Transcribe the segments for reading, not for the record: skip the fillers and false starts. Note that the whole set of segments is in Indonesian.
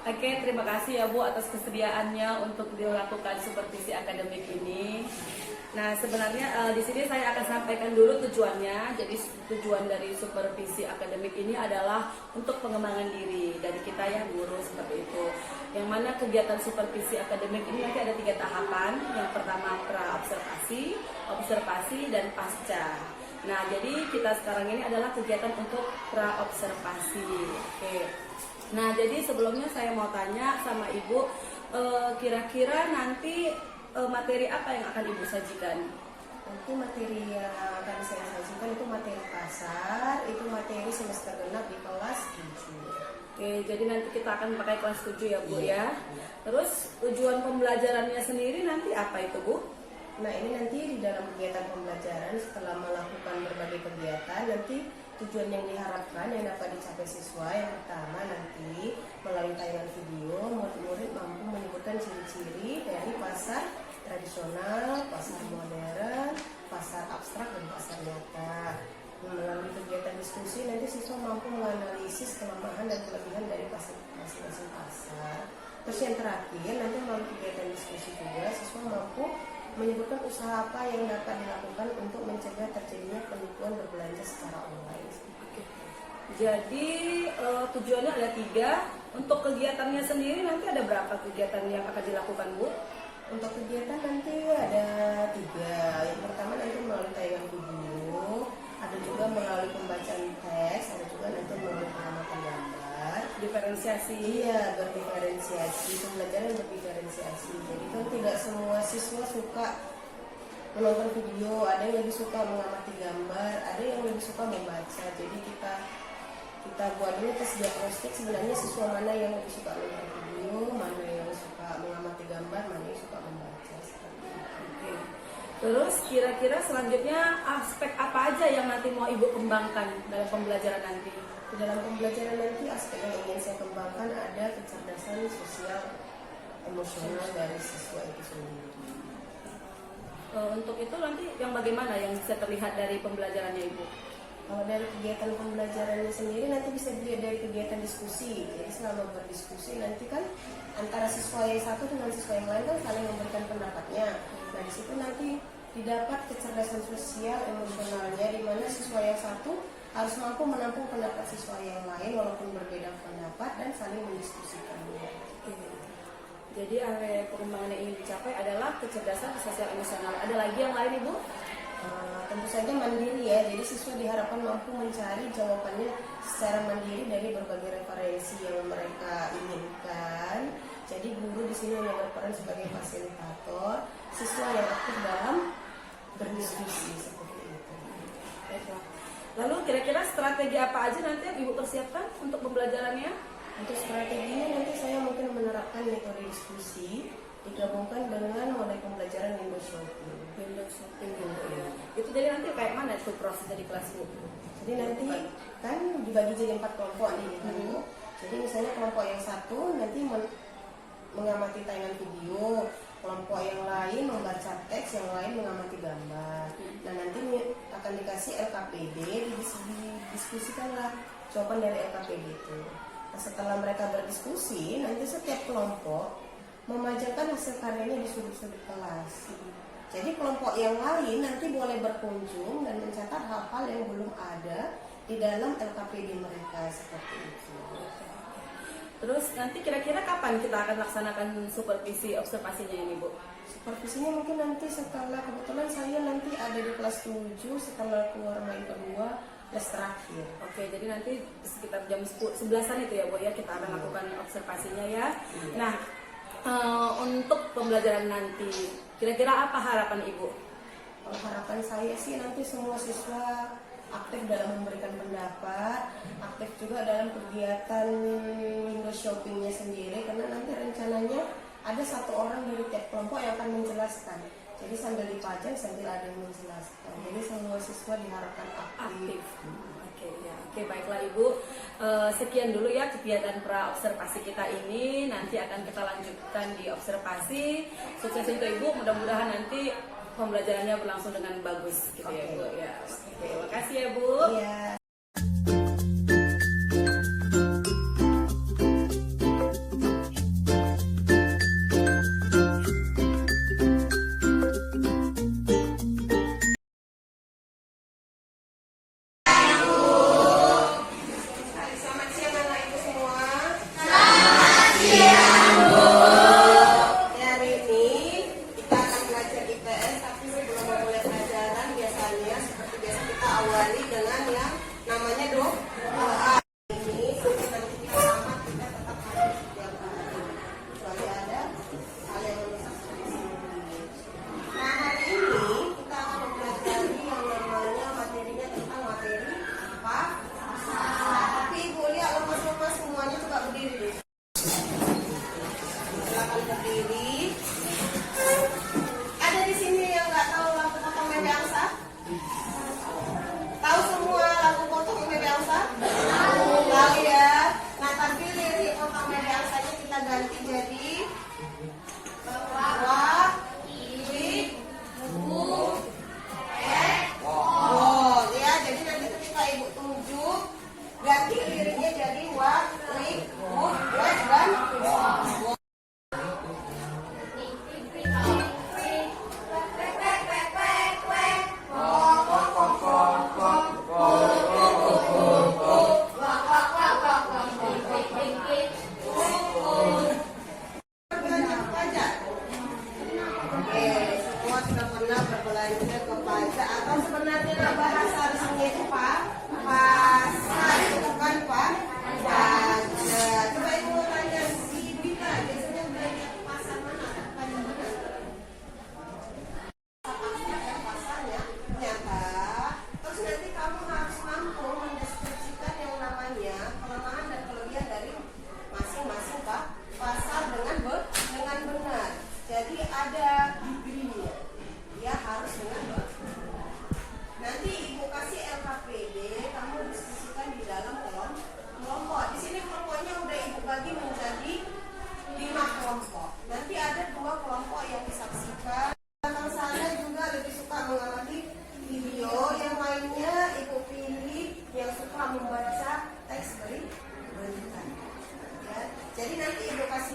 Oke, terima kasih ya Bu atas kesediaannya untuk dilakukan supervisi akademik ini. Nah, sebenarnya di sini saya akan sampaikan dulu tujuannya. Jadi tujuan dari supervisi akademik ini adalah untuk pengembangan diri dari kita ya guru seperti itu. Yang mana kegiatan supervisi akademik ini nanti ada 3 tahapan. Yang pertama pra-observasi, observasi, dan pasca. Nah, jadi kita sekarang ini adalah kegiatan untuk pra-observasi. Oke. Nah, jadi sebelumnya saya mau tanya sama Ibu, kira-kira nanti materi apa yang akan Ibu sajikan? Nanti materi yang akan saya sajikan itu materi pasar, itu materi semester genap di kelas 7. Oke, jadi nanti kita akan pakai kelas 7 ya Bu ya. Iya. Terus tujuan pembelajarannya sendiri nanti apa itu Bu? Nah, ini nanti di dalam kegiatan pembelajaran setelah melakukan berbagai kegiatan, nanti tujuan yang diharapkan yang dapat dicapai siswa yang pertama nanti melalui tayangan video murid-murid mampu menyebutkan ciri-ciri dari pasar tradisional, pasar modern, pasar abstrak, dan pasar nyata. Melalui kegiatan diskusi nanti siswa mampu menganalisis kelemahan dan kelebihan dari masing-masing pasar. Terus yang terakhir nanti melalui kegiatan diskusi juga siswa mampu menyebutkan usaha apa yang dapat dilakukan untuk mencegah terjadinya penipuan berbelanja secara online. Jadi tujuannya ada 3. Untuk kegiatannya sendiri nanti ada berapa kegiatan yang akan dilakukan Bu? Untuk kegiatan nanti ada 3. Yang pertama nanti melalui tayangan video, ada juga melalui pembacaan teks, ada juga nanti melalui pengamatan gambar. Diferensiasi. Iya, berdiferensiasi, pembelajaran berdiferensiasi. Jadi kan tidak semua siswa suka menonton video, ada yang lebih suka mengamati gambar, ada yang lebih suka membaca. Jadi kita buat dulu tes diagnostik sebenarnya siswa mana yang lebih suka menonton video, mana yang suka mengamati gambar, mana yang suka membaca. Oke. Terus kira-kira selanjutnya aspek apa aja yang nanti mau Ibu kembangkan dalam pembelajaran nanti? Di dalam pembelajaran nanti aspek yang ingin saya kembangkan ada kecerdasan sosial emosional dari siswa itu sendiri. Untuk itu nanti yang bagaimana yang bisa terlihat dari pembelajarannya Ibu? Kalau dari kegiatan pembelajarannya sendiri nanti bisa dilihat dari kegiatan diskusi. Jadi selama berdiskusi nanti kan antara siswa yang satu dengan siswa yang lain kan saling memberikan pendapatnya. Nah di situ nanti didapat kecerdasan sosial emosionalnya di mana siswa yang satu harus mampu menampung pendapat siswa yang lain walaupun berbeda pendapat dan saling mendiskusikannya. Jadi area pengembangan yang ingin dicapai adalah kecerdasan sosial emosional. Ada lagi yang lain Ibu? Tentu saja mandiri ya, jadi siswa diharapkan mampu mencari jawabannya secara mandiri dari berbagai referensi yang mereka inginkan. Jadi guru di sini hanya berperan sebagai fasilitator, siswa yang aktif dalam berdiskusi seperti itu. Baiklah. Lalu kira-kira strategi apa aja nanti yang Ibu persiapkan untuk pembelajarannya? Untuk strateginya nanti saya mungkin menerapkan metode diskusi digabungkan dengan model pembelajaran window shopping. Windows shopping gitu ya. Itu jadi nanti kayak mana tuh prosesnya di kelas Bu? Jadi nanti kan dibagi jadi 4 kelompok nih Bu. Jadi misalnya kelompok yang satu nanti mengamati tayangan video, kelompok yang lain membaca teks, yang lain mengamati gambar. Nah nanti akan dikasih LKPD, didiskusikanlah jawaban dari LKPD itu. Nah, setelah mereka berdiskusi, nanti setiap kelompok memajangkan hasil karyanya di sudut-sudut kelas. Jadi kelompok yang lain nanti boleh berkunjung dan mencatat hal-hal yang belum ada di dalam LKPD mereka seperti itu. Terus nanti kira-kira kapan kita akan laksanakan supervisi observasinya ini Bu? Supervisinya mungkin nanti setelah, kebetulan saya nanti ada di kelas 7 setelah keluar main kedua les terakhir. Oke, jadi nanti sekitar jam 11-an itu ya Bu ya kita akan lakukan observasinya ya. Nah, untuk pembelajaran nanti kira-kira apa harapan Ibu? Kalau harapan saya sih nanti semua siswa aktif dalam memberikan pendapat, aktif juga dalam kegiatan window shoppingnya sendiri, karena nanti rencananya ada 1 orang dari tiap kelompok yang akan menjelaskan. Jadi sambil dipajang sambil ada yang menjelaskan. Jadi semua siswa diharapkan aktif. Oke, baiklah Ibu. Sekian dulu ya kegiatan pra-observasi kita ini. Nanti akan kita lanjutkan di observasi. Sukses untuk Ibu. Mudah-mudahan nanti pembelajarannya berlangsung dengan bagus gitu ya Bu ya. Terima kasih ya Bu. Iya.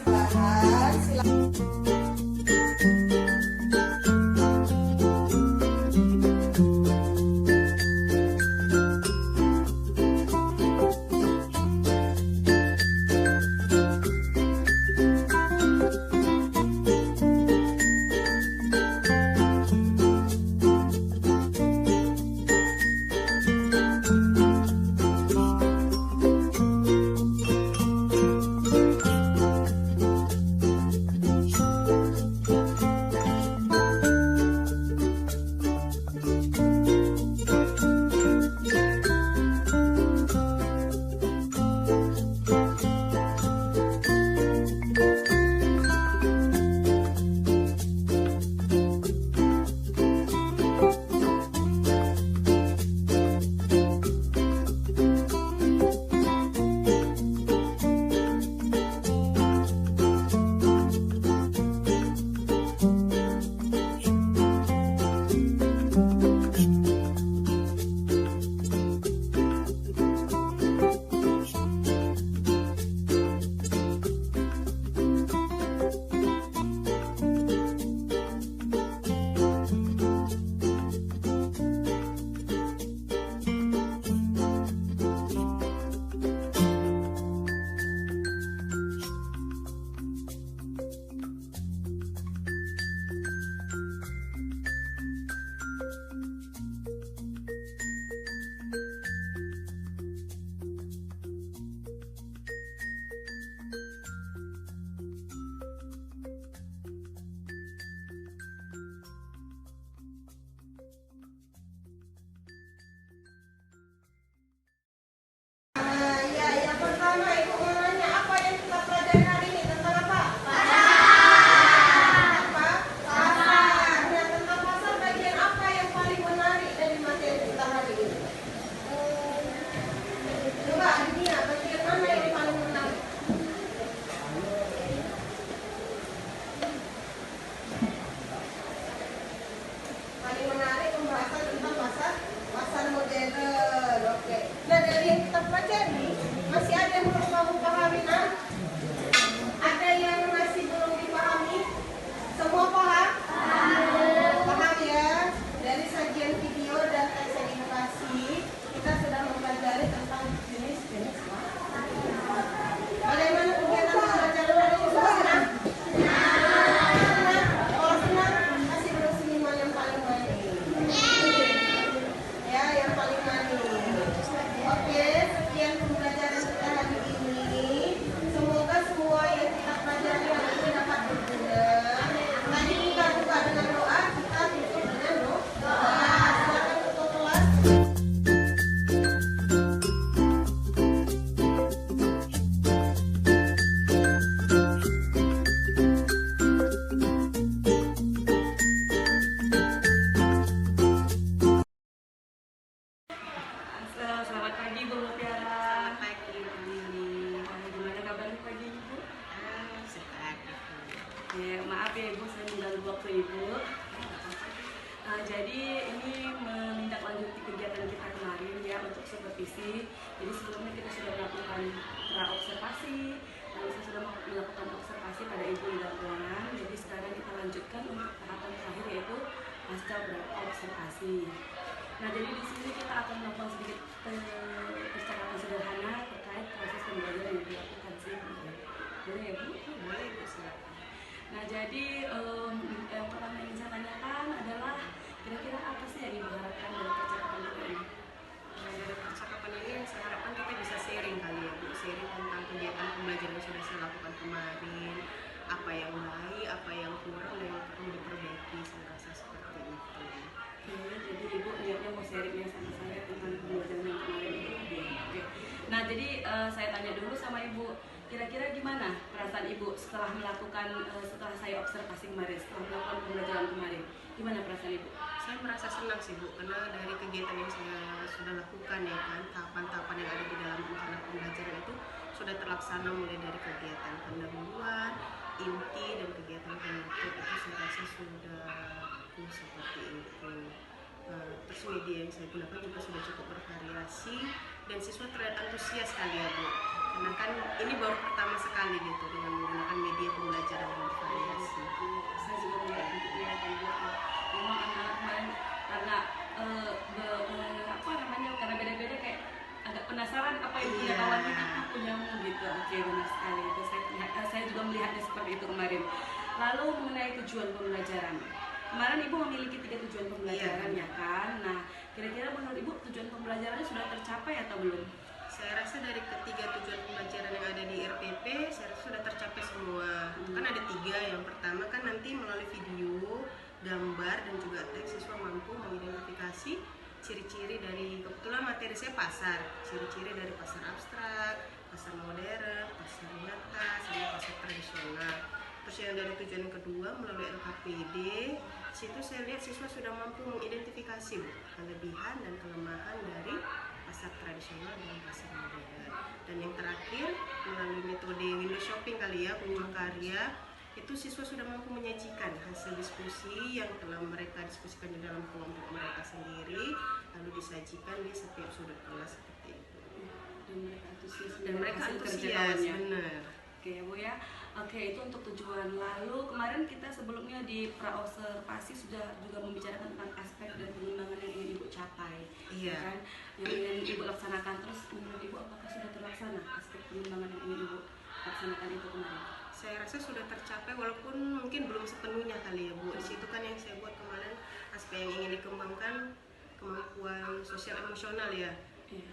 Tahan, silakan. Ya, yang pertama Ibu mau nanya apa yang kita pelajari hari ini tentang apa? Apa? Pasar. Nah, tentang pasar bagian apa yang paling menarik dari materi kita hari ini? Coba Adinia, bagian mana yang paling menarik? Paling menarik pembahasan tentang pasar modern. Oke. Nah, dari yang kita pelajari masih ada yang perlu kamu pahami, nah? Ada yang masih belum dipahami? Semua paham? Paham ya? Dari sajian video dan teks edukasi kita sudah mempelajari tentang jenis-jenis makanan. Bagaimana kegiatan pembelajaran hari ini? Senang? Kalau senang, kasih dulu senyuman yang paling manis. Ya, yang paling manis. Oke, sekian pembelajaran kita hari ini. Semoga semua yang kita pelajari hari ini dapat berguna. Tadi kita buka dengan doa, kita tutup dengan doa. Silakan tutup kelas. Selamat pagi Bu Mutiara. Pagi Bu Lili. Gimana kabarnya pagi Ibu? Sehat. Ya, maaf ya Ibu, saya mengganggu waktu Ibu. Jadi ini menindaklanjuti kegiatan kita kemarin ya untuk supervisi. Jadi sebelumnya kita sudah melakukan pra-observasi, lalu saya sudah melakukan observasi pada Ibu di dalam ruangan. Jadi sekarang kita lanjutkan untuk tahapan terakhir yaitu pasca observasi. Nah, jadi di sini kita akan melakukan sedikit percakapan sederhana terkait proses pembelajaran yang dilakukan sih. Boleh ya Bu? Boleh Bu, silakan. Nah, jadi yang pertama yang saya tanyakan adalah kira-kira apa sih yang diharapkan dari percakapan kita ini? Dari percakapan ini saya harapkan kita bisa sharing kali ya Bu, sharing tentang kegiatan pembelajaran yang sudah saya lakukan kemarin, apa yang baik, apa yang kurang dan yang perlu diperbaiki. Saya rasa seperti itu. Oke, jadi Ibu niatnya mau sharingnya sama saya tentang pembelajaran yang kemarin itu. Oke. Nah, jadi saya tanya dulu sama Ibu, kira-kira gimana perasaan Ibu setelah melakukan setelah saya observasi kemarin, setelah melakukan pembelajaran kemarin, gimana perasaan Ibu? Saya merasa senang sih Bu, karena dari kegiatan yang saya sudah lakukan ya kan, tahapan-tahapan yang ada di dalam rencana pembelajaran itu sudah terlaksana mulai dari kegiatan pendahuluan, inti dan kegiatan penutup itu saya rasa sudah seperti itu. Terus media yang saya gunakan juga sudah cukup bervariasi dan siswa terlihat antusias kali ya Bu, karena kan ini baru pertama sekali sekali gitu dengan menggunakan media pembelajaran yang bervariasi. Saya juga melihat ibu memang anak-anak kemarin karena apa namanya, karena beda-beda kayak agak penasaran apa yang punya Iya. kawannya apa punyamu gitu. Oke, benar sekali itu saya juga melihatnya seperti itu kemarin. Lalu mengenai tujuan pembelajaran, kemarin ibu memiliki 3 tujuan pembelajaran Iya. ya kan. Nah, kira-kira menurut ibu tujuan pembelajarannya sudah tercapai atau belum? Saya rasa dari ketiga tujuan pembelajaran yang ada di RPP, saya rasa sudah tercapai semua. Kan ada 3. Yang pertama kan nanti melalui video, gambar, dan juga teks siswa mampu mengidentifikasi ciri-ciri dari, kebetulan materi saya pasar, ciri-ciri dari pasar abstrak, pasar modern, pasar nyata, sama pasar tradisional. Terus yang dari tujuan yang kedua melalui LKPD, situ saya lihat siswa sudah mampu mengidentifikasi kelebihan dan kelemahan dari pasar tradisional dan pasar modern. Dan yang terakhir melalui metode window shopping kali ya, kunjung karya, itu siswa sudah mampu menyajikan hasil diskusi yang telah mereka diskusikan di dalam kelompok mereka sendiri, lalu disajikan di setiap sudut kelas seperti itu. Dan mereka Dan antusias mereka dengan hasil kerja antusias, kawannya. benar. Oke ya Bu ya. Oke, itu untuk tujuan. Lalu kemarin kita sebelumnya di praobservasi sudah juga membicarakan tentang aspek dan pengembangan yang ingin Ibu capai. Iya. Ya kan? Yang ingin Ibu laksanakan. Terus menurut Ibu apakah sudah terlaksana aspek pengembangan yang ingin Ibu laksanakan itu kemarin? Saya rasa sudah tercapai walaupun mungkin belum sepenuhnya kali ya Bu. Di situ kan yang saya buat kemarin aspek yang ingin dikembangkan kemampuan sosial emosional ya.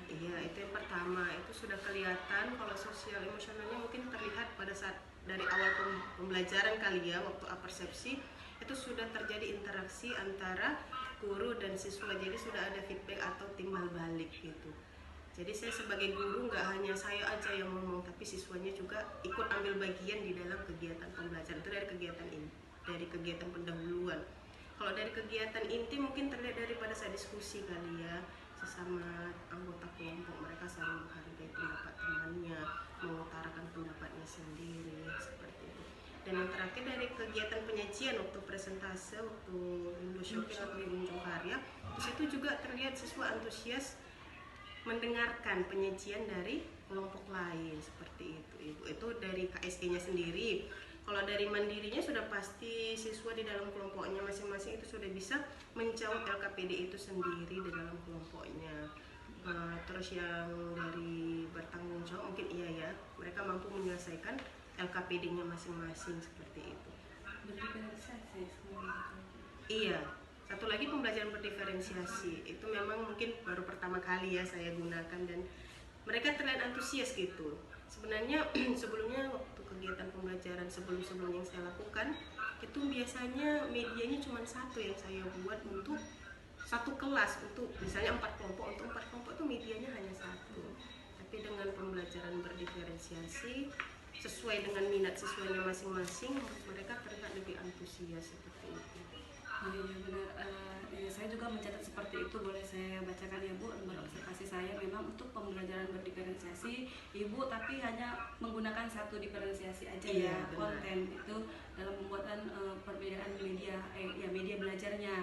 Iya, itu yang pertama. Itu sudah kelihatan kalau sosial emosionalnya mungkin terlihat pada saat dari awal pembelajaran kali ya, waktu apersepsi itu sudah terjadi interaksi antara guru dan siswa. Jadi sudah ada feedback atau timbal balik gitu. Jadi saya sebagai guru nggak hanya saya aja yang ngomong, tapi siswanya juga ikut ambil bagian di dalam kegiatan pembelajaran. Itu dari kegiatan ini, dari kegiatan pendahuluan. Kalau dari kegiatan inti mungkin terlihat daripada saya diskusi kali ya, sesama anggota kelompok, mereka saling menghargai pendapat temannya, mengutarakan pendapatnya sendiri seperti itu. Dan yang terakhir dari kegiatan penyajian waktu presentase, waktu window shopping atau kunjung karya, di situ juga terlihat siswa antusias mendengarkan penyajian dari kelompok lain seperti itu Ibu. Itu dari KSG-nya sendiri. Kalau dari mandirinya sudah pasti siswa di dalam kelompoknya masing-masing itu sudah bisa menjawab LKPD itu sendiri di dalam kelompoknya. Terus yang dari bertanggung jawab mungkin iya ya, mereka mampu menyelesaikan LKPD-nya masing-masing seperti itu. Berdiferensiasi semua. Iya, satu lagi pembelajaran berdiferensiasi itu memang mungkin baru pertama kali ya saya gunakan dan mereka terlihat antusias gitu. Sebenarnya sebelumnya waktu kegiatan pembelajaran sebelum-sebelumnya yang saya lakukan itu biasanya medianya cuma satu yang saya buat untuk satu kelas, untuk misalnya 4 kelompok, untuk 4 kelompok itu medianya hanya satu. Tapi dengan pembelajaran berdiferensiasi sesuai dengan minat siswanya masing-masing, mereka terlihat lebih antusias seperti itu. Iya benar. Saya juga mencatat seperti itu. Boleh saya bacakan ya Bu, nomor observasi saya memang untuk pembelajaran berdiferensiasi Ibu tapi hanya menggunakan satu diferensiasi aja Iya, ya, benar. konten itu dalam pembuatan perbedaan media media belajarnya.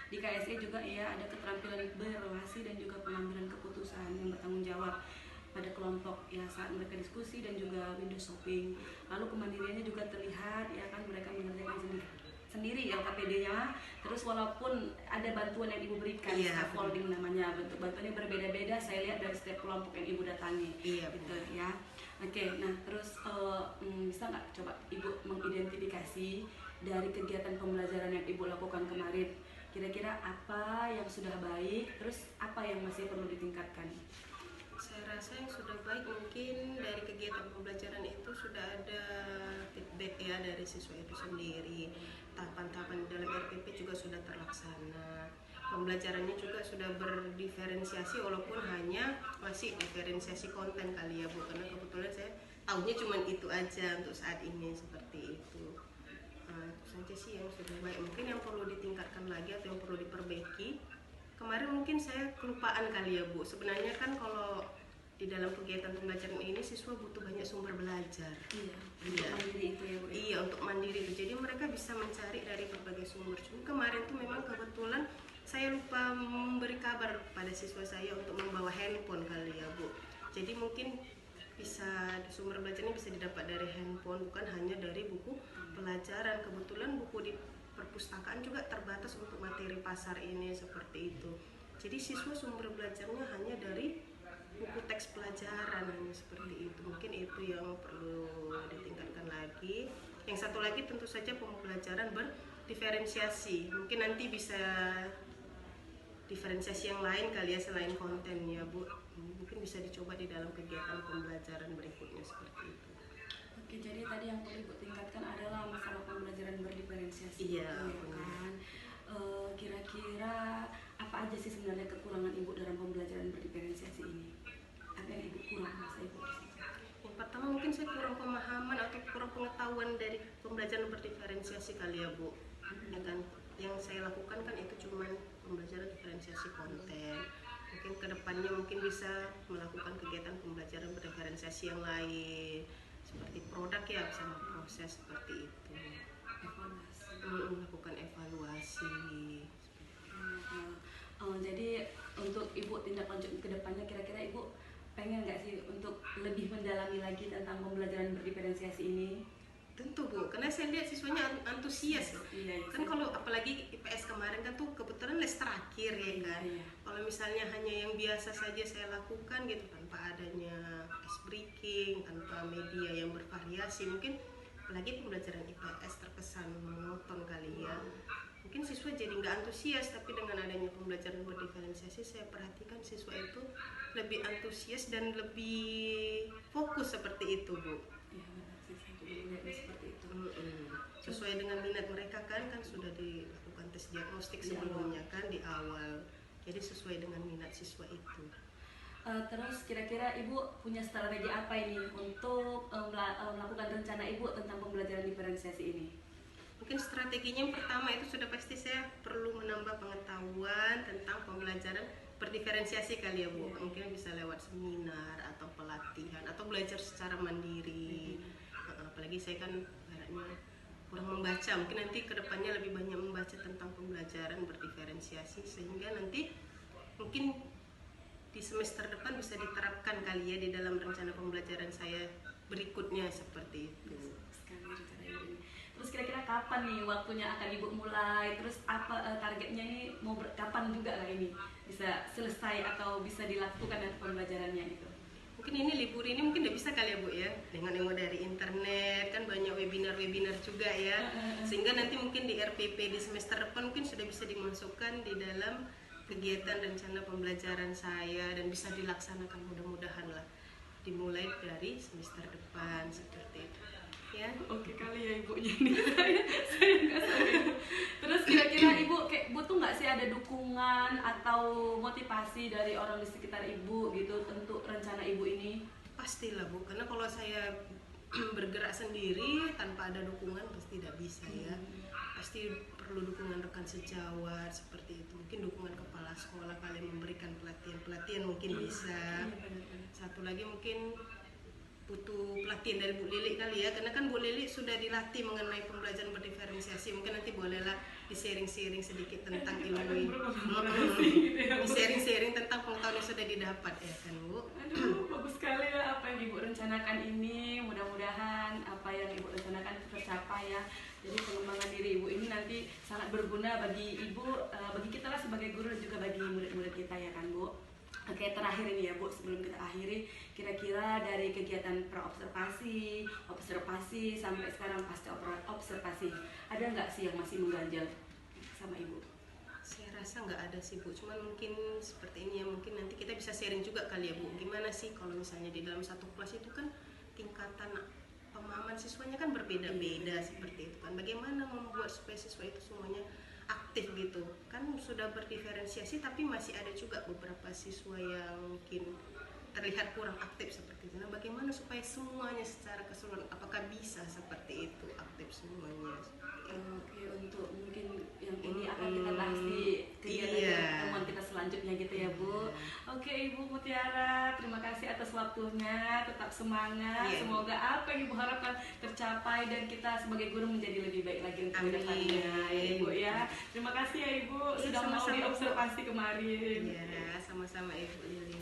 Di KSE juga ya ada keterampilan berrelasi dan juga pengambilan keputusan yang bertanggung jawab pada kelompok ya saat mereka diskusi dan juga window shopping. Lalu kemandiriannya juga terlihat ya kan, mereka mengerjakan sendiri LKPD-nya. Terus walaupun ada bantuan yang Ibu berikan, Iya, scaffolding namanya, bentuk bantuannya berbeda-beda saya lihat dari setiap kelompok yang Ibu datangi. Iya, gitu ya. Oke, nah terus bisa nggak coba Ibu mengidentifikasi dari kegiatan pembelajaran yang Ibu lakukan kemarin, kira-kira apa yang sudah baik, terus apa yang masih perlu ditingkatkan? Saya rasa yang sudah baik mungkin dari kegiatan pembelajaran itu sudah ada feedback ya dari siswa itu sendiri. Tahapan-tahapan dalam RPP juga sudah terlaksana. Pembelajarannya juga sudah berdiferensiasi walaupun hanya masih diferensiasi konten kali ya Bu, karena kebetulan saya tahunya cuma itu aja untuk saat ini seperti itu. Itu saja sih yang sudah baik. Mungkin yang perlu ditingkatkan lagi atau yang perlu diperbaiki, kemarin mungkin saya kelupaan kali ya Bu. Sebenarnya kan kalau di dalam kegiatan pembelajaran ini siswa butuh banyak sumber belajar. Iya, Iya. mandiri itu ya Bu. Iya, untuk mandiri itu. Jadi mereka bisa mencari dari berbagai sumber. Cuma kemarin tuh memang kebetulan saya lupa memberi kabar pada siswa saya untuk membawa handphone kali ya Bu. Jadi mungkin bisa sumber belajarnya bisa didapat dari handphone, bukan hanya dari buku pelajaran. Kebetulan buku di perpustakaan juga terbatas untuk materi pasar ini seperti itu. Jadi siswa sumber belajarnya hanya dari buku teks pelajaran seperti itu. Mungkin itu yang perlu ditingkatkan lagi. Yang satu lagi tentu saja pembelajaran berdiferensiasi. Mungkin nanti bisa diferensiasi yang lain kali ya selain konten ya Bu. Mungkin bisa dicoba di dalam kegiatan pembelajaran berikutnya seperti itu. Oke, jadi tadi yang perlu Ibu tingkatkan adalah masalah pembelajaran berdiferensiasi. Iya, kan? Kira-kira apa aja sih sebenarnya kekurangan Ibu dalam pembelajaran berdiferensiasi ini? Apa yang Ibu kurang masa Ibu? Yang pertama mungkin saya kurang pemahaman atau kurang pengetahuan dari pembelajaran berdiferensiasi kali ya Bu. Ya kan? Yang saya lakukan kan itu cuma pembelajaran diferensiasi konten. Mungkin kedepannya mungkin bisa melakukan kegiatan pembelajaran berdiferensiasi yang lain seperti produk ya, sama proses seperti itu. Melakukan evaluasi. Jadi untuk Ibu tindak lanjut ke depannya, kira-kira Ibu pengen nggak sih untuk lebih mendalami lagi tentang pembelajaran berdiferensiasi ini? Tentu Bu, karena saya lihat siswanya antusias. Iya, Kan kalau apalagi IPS kemarin kan tuh kebetulan les terakhir ya kan. Iya. Kalau misalnya hanya yang biasa saja saya lakukan gitu tanpa adanya ice breaking, tanpa media yang bervariasi, mungkin apalagi pembelajaran IPS terkesan monoton kali ya. Mungkin siswa jadi nggak antusias, tapi dengan adanya pembelajaran berdiferensiasi saya perhatikan siswa itu lebih antusias dan lebih fokus seperti itu Bu. Iya, benar sih, saya juga melihatnya seperti itu. Sesuai dengan minat mereka kan sudah dilakukan tes diagnostik sebelumnya kan di awal. Jadi sesuai dengan minat siswa itu. Terus kira-kira Ibu punya strategi apa ini untuk melakukan rencana Ibu tentang pembelajaran diferensiasi ini? Mungkin strateginya yang pertama itu sudah pasti saya perlu menambah pengetahuan tentang pembelajaran berdiferensiasi kali ya Bu. Mungkin bisa lewat seminar atau pelatihan atau belajar secara mandiri. Apalagi saya kan ibaratnya kurang membaca, mungkin nanti kedepannya lebih banyak membaca tentang pembelajaran berdiferensiasi sehingga nanti mungkin di semester depan bisa diterapkan kali ya di dalam rencana pembelajaran saya berikutnya seperti itu. Sekali rencana Ibu ini. Terus kira-kira kapan nih waktunya akan Ibu mulai? Terus apa targetnya nih mau kapan juga lah ini bisa selesai atau bisa dilakukan dan pembelajarannya itu? Mungkin ini libur ini mungkin udah bisa kali ya Bu ya, dengan ilmu dari internet kan banyak webinar-webinar juga ya, sehingga nanti mungkin di RPP di semester depan mungkin sudah bisa dimasukkan di dalam kegiatan rencana pembelajaran saya dan bisa dilaksanakan mudah-mudahan lah dimulai dari semester depan seperti itu ya. Oke kali ya Ibunya nih, saya nggak sabar. Terus kira-kira Ibu kayak butuh nggak sih ada dukungan atau motivasi dari orang di sekitar Ibu gitu untuk rencana Ibu ini? Pastilah Bu, karena kalau saya bergerak sendiri tanpa ada dukungan pasti tidak bisa ya. Pasti perlu dukungan rekan sejawat seperti itu. Mungkin dukungan kepala sekolah kalian memberikan pelatihan mungkin bisa. Satu lagi mungkin butuh pelatihan dari Bu Lili kali ya, karena kan Bu Lili sudah dilatih mengenai pembelajaran berdiferensiasi. Mungkin nanti bolehlah di-sharing-sharing sedikit tentang ilmu, di-sharing-sharing tentang pengetahuan yang sudah didapat ya kan Bu. Aduh, bagus sekali ya apa yang Ibu rencanakan ini. Mudah-mudahan apa yang Ibu rencanakan tercapai ya. Jadi pengembangan diri Ibu ini nanti sangat berguna bagi Ibu, bagi kita lah sebagai guru dan juga bagi murid-murid kita ya kan Bu. Oke, terakhir ini ya Bu, sebelum kita akhiri, kira-kira dari kegiatan pra-observasi, observasi, sampai sekarang pasca observasi, ada nggak sih yang masih mengganjal sama Ibu? Saya rasa nggak ada sih Bu, cuman mungkin seperti ini ya, mungkin nanti kita bisa sharing juga kali ya Bu, gimana sih kalau misalnya di dalam satu kelas itu kan tingkatan pemahaman siswanya kan berbeda-beda seperti itu kan, bagaimana membuat supaya siswa itu semuanya aktif gitu kan, sudah berdiferensiasi tapi masih ada juga beberapa siswa yang mungkin terlihat kurang aktif seperti itu. Nah, bagaimana supaya semuanya secara keseluruhan apakah bisa seperti itu aktif semuanya? Oke, untuk mungkin yang ini akan kita bahas di kegiatan pertemuan kita selanjutnya gitu ya Bu. Oke Ibu Mutiara, terima kasih atas waktunya, tetap semangat. Semoga apa yang Ibu harapkan tercapai dan kita sebagai guru menjadi lebih baik lagi untuk kedepannya ya Ibu ya. Terima kasih ya Ibu sudah mau diobservasi kemarin. Iya, sama-sama Ibu Lili.